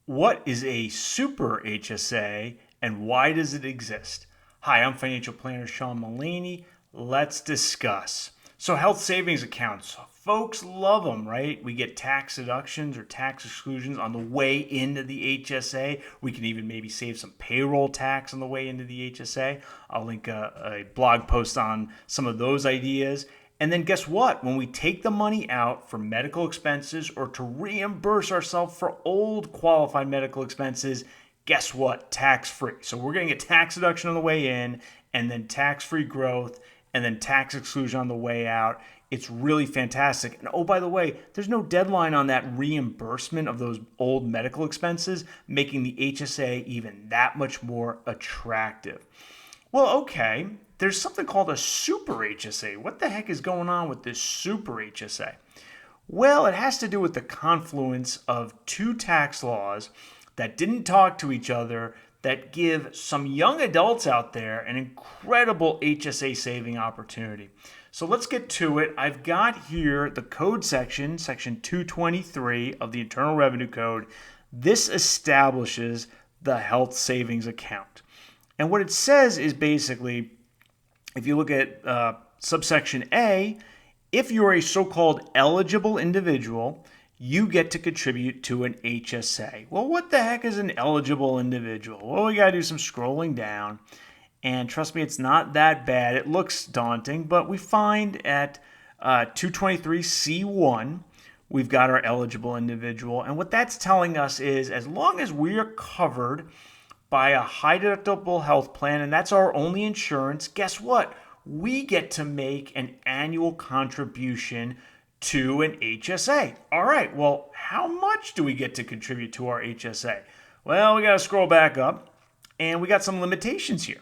What is a Super HSA and why does it exist? Hi, I'm financial planner Sean Mullaney. Let's discuss. So, health savings accounts, folks love them, right? We get tax deductions or tax exclusions on the way into the HSA. We can even maybe save some payroll tax on the way into the HSA. I'll link a blog post on some of those ideas. And then guess what? When we take the money out for medical expenses or to reimburse ourselves for old qualified medical expenses, guess what? Tax free. So we're getting a tax deduction on the way in and then tax free growth and then tax exclusion on the way out. It's really fantastic. And oh, by the way, there's no deadline on that reimbursement of those old medical expenses, making the HSA even that much more attractive. Well, okay, there's something called a Super HSA. What the heck is going on with this Super HSA? Well, it has to do with the confluence of two tax laws that didn't talk to each other that give some young adults out there an incredible HSA saving opportunity. So let's get to it. I've got here the code section, section 223 of the Internal Revenue Code. This establishes the health savings account. And what it says is basically, if you look at subsection A, if you're a so-called eligible individual, you get to contribute to an HSA. Well, what the heck is an eligible individual? Well, we got to do some scrolling down. And trust me, it's not that bad. It looks daunting, but we find at 223C1, we've got our eligible individual. And what that's telling us is as long as we are covered by a high deductible health plan, and that's our only insurance, guess what? We get to make an annual contribution to an HSA. All right, well, how much do we get to contribute to our HSA? Well, we got to scroll back up, and we got some limitations here.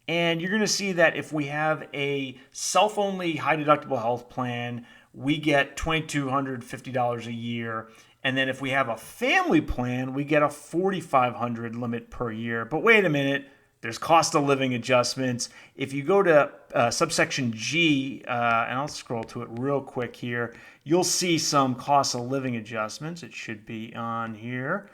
And you're going to see that if we have a self-only high deductible health plan, we get $2,250 a year. And then if we have a family plan, we get a $4,500 limit per year. But wait a minute, there's cost of living adjustments. If you go to subsection G, and I'll scroll to it real quick here, you'll see some cost of living adjustments. It should be on here,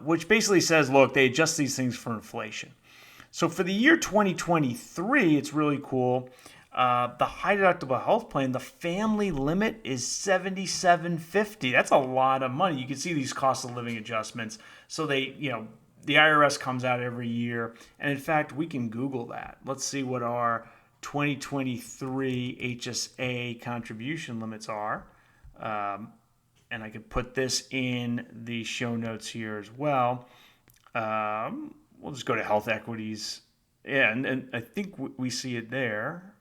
which basically says, look, they adjust these things for inflation. So for the year 2023, it's really cool. The high deductible health plan, the family limit is $77.50. That's a lot of money. You can see these cost of living adjustments. So the IRS comes out every year. And in fact, we can Google that. Let's see what our 2023 HSA contribution limits are. And I could put this in the show notes here as well. We'll just go to health equities. Yeah, and I think we see it there.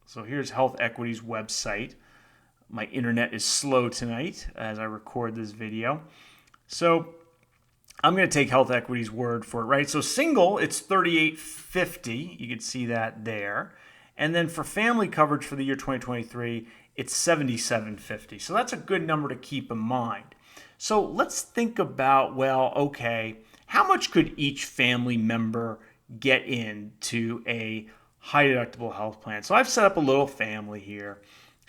So here's Health Equity's website. My internet is slow tonight as I record this video. So I'm going to take Health Equity's word for it, right? So single, it's $38.50. You can see that there. And then for family coverage for the year 2023, it's $77.50. So that's a good number to keep in mind. So let's think about, well, okay, how much could each family member get into a high deductible health plan? So I've set up a little family here,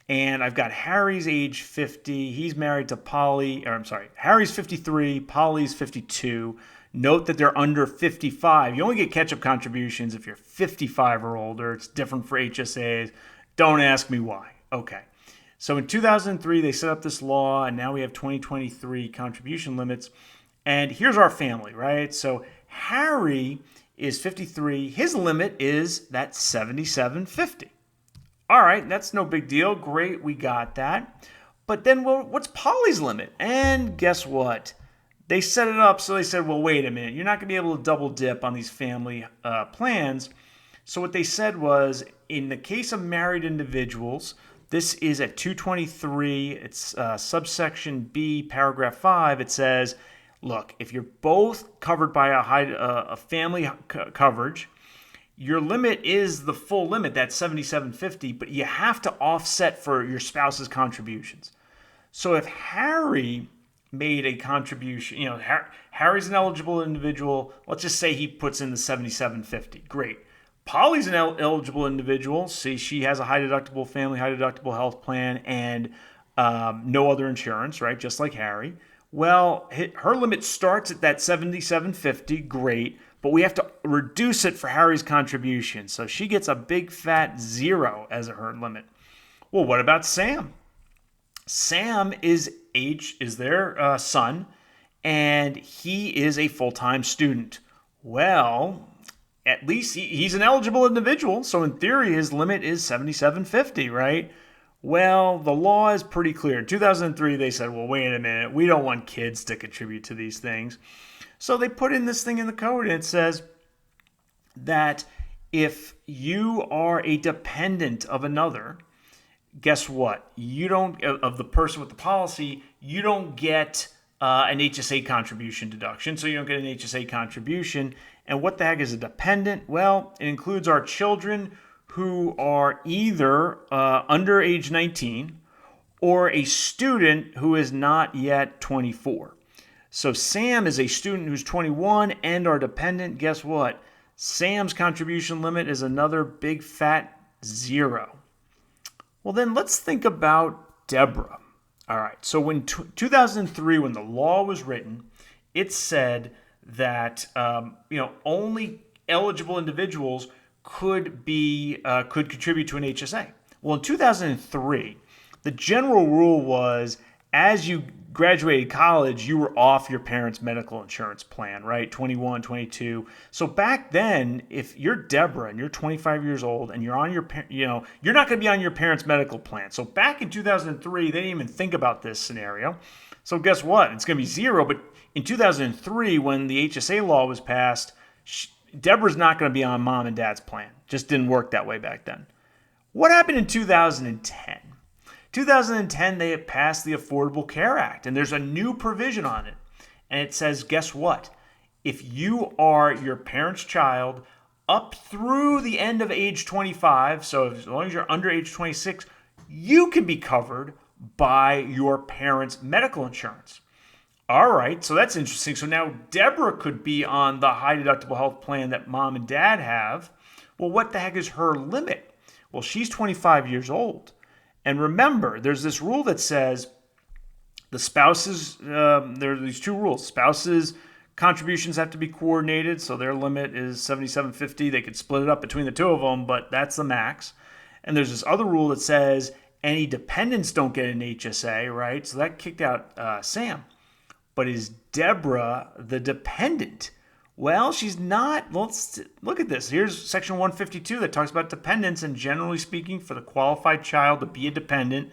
and I've got Harry's age 50. He's married to Harry's 53, Polly's 52. Note that they're under 55. You only get catch-up contributions if you're 55 or older. It's different for HSAs. Don't ask me why. Okay. So in 2003, they set up this law, and now we have 2023 contribution limits. And here's our family, right? So Harry is 53. His limit is that $77.50. All right, that's no big deal. Great, we got that. But then, well, what's Polly's limit? And guess what? They set it up so they said, well, wait a minute. You're not going to be able to double dip on these family plans. So what they said was, in the case of married individuals, this is at 223. It's subsection B, paragraph 5. It says, look, if you're both covered by a family coverage, your limit is the full limit, that's $77.50, but you have to offset for your spouse's contributions. So if Harry made a contribution, Harry's an eligible individual, let's just say he puts in the $77.50, great. Polly's an eligible individual, see, she has a high deductible family, high deductible health plan, and no other insurance, right, just like Harry. Well, her limit starts at that 7750, great, but we have to reduce it for Harry's contribution. So she gets a big fat 0 as her limit. Well, what about Sam? Sam is their son, and he is a full-time student. Well, at least he's an eligible individual, so in theory his limit is 7750, right? Well, the law is pretty clear. In 2003, they said, well, wait a minute, we don't want kids to contribute to these things. So they put in this thing in the code, and it says that if you are a dependent of another, guess what? You don't, of the person with the policy, you don't get an HSA contribution deduction, so you don't get an HSA contribution. And what the heck is a dependent? Well, it includes our children who are either under age 19 or a student who is not yet 24. So Sam is a student who's 21 and our dependent. Guess what? Sam's contribution limit is another big fat 0. Well, then let's think about Deborah. All right, so when 2003, when the law was written, it said that only eligible individuals could contribute to an HSA. Well, in 2003, the general rule was as you graduated college, you were off your parents' medical insurance plan, right? 21, 22. So back then, if you're Deborah and you're 25 years old and you're on you're not going to be on your parents' medical plan. So back in 2003, they didn't even think about this scenario. So guess what? It's going to be 0. But in 2003, when the HSA law was passed, Deborah's not going to be on mom and dad's plan. Just didn't work that way back then. What happened in 2010? 2010, they had passed the Affordable Care Act, and there's a new provision on it. And it says, guess what? If you are your parent's child up through the end of age 25, so as long as you're under age 26, you can be covered by your parents' medical insurance. All right, so that's interesting. So now Deborah could be on the high deductible health plan that mom and dad have. Well, what the heck is her limit? Well, she's 25 years old. And remember, there's this rule that says the spouses, there are these two rules. Spouses' contributions have to be coordinated, so their limit is $77.50. They could split it up between the two of them, but that's the max. And there's this other rule that says any dependents don't get an HSA, right? So that kicked out Sam. But is Deborah the dependent? Well, she's not. Let's look at this. Here's section 152 that talks about dependents, and generally speaking, for the qualified child to be a dependent,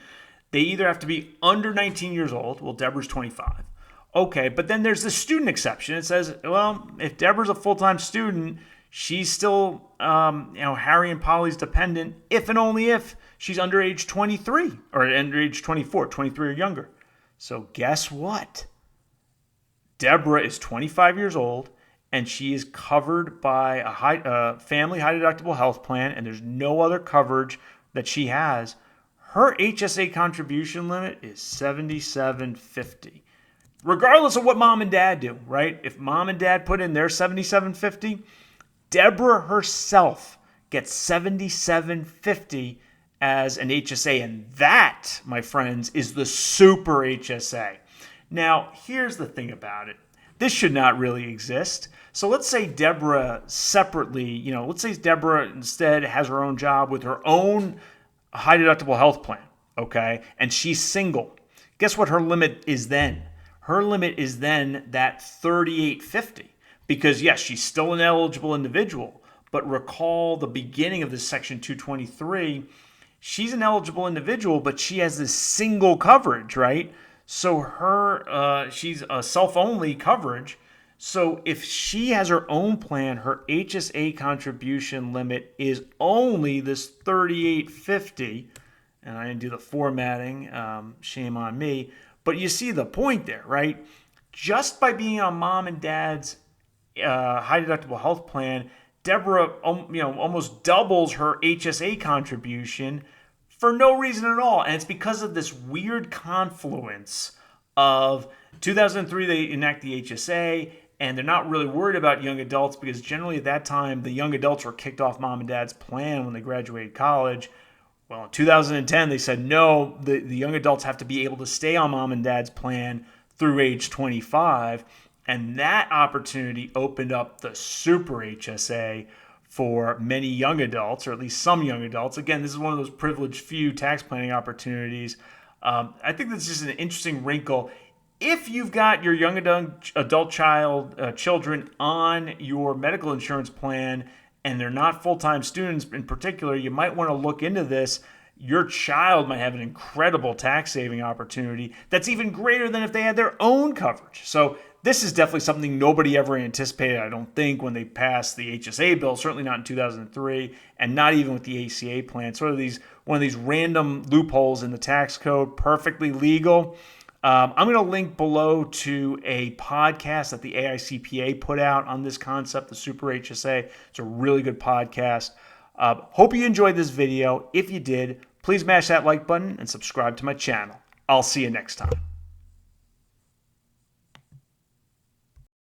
they either have to be under 19 years old. Well, Deborah's 25. Okay, but then there's the student exception. It says, well, if Deborah's a full-time student, she's still, Harry and Polly's dependent if and only if she's under age 23 or under age 24, 23 or younger. So guess what? Deborah is 25 years old, and she is covered by a family high deductible health plan, and there's no other coverage that she has. Her HSA contribution limit is $77.50. Regardless of what mom and dad do, right? If mom and dad put in their $77.50, Deborah herself gets $77.50 as an HSA, and that, my friends, is the Super HSA. Now, here's the thing about it. This should not really exist. So let's say Deborah separately, let's say Deborah instead has her own job with her own high deductible health plan, okay? And she's single. Guess what her limit is then? Her limit is then that $38.50 because, yes, she's still an eligible individual, but recall the beginning of this section 223, she's an eligible individual, but she has this single coverage, right? So she's a self-only coverage. So if she has her own plan, her HSA contribution limit is only this $38.50. And I didn't do the formatting. Shame on me. But you see the point there, right? Just by being on mom and dad's high deductible health plan, Deborah almost doubles her HSA contribution for no reason at all. And it's because of this weird confluence of 2003, they enact the HSA, and they're not really worried about young adults because generally at that time, the young adults were kicked off mom and dad's plan when they graduated college. Well, in 2010, they said, no, the young adults have to be able to stay on mom and dad's plan through age 25. And that opportunity opened up the Super HSA for many young adults, or at least some young adults. Again, this is one of those privileged few tax planning opportunities. I think that's just an interesting wrinkle. If you've got your young adult children on your medical insurance plan and they're not full-time students in particular, you might want to look into this. Your child might have an incredible tax saving opportunity that's even greater than if they had their own coverage. So this is definitely something nobody ever anticipated, I don't think, when they passed the HSA bill, certainly not in 2003, and not even with the ACA plan. Sort of one of these random loopholes in the tax code, perfectly legal. I'm going to link below to a podcast that the AICPA put out on this concept, the Super HSA. It's a really good podcast. Hope you enjoyed this video. If you did, please smash that like button and subscribe to my channel. I'll see you next time.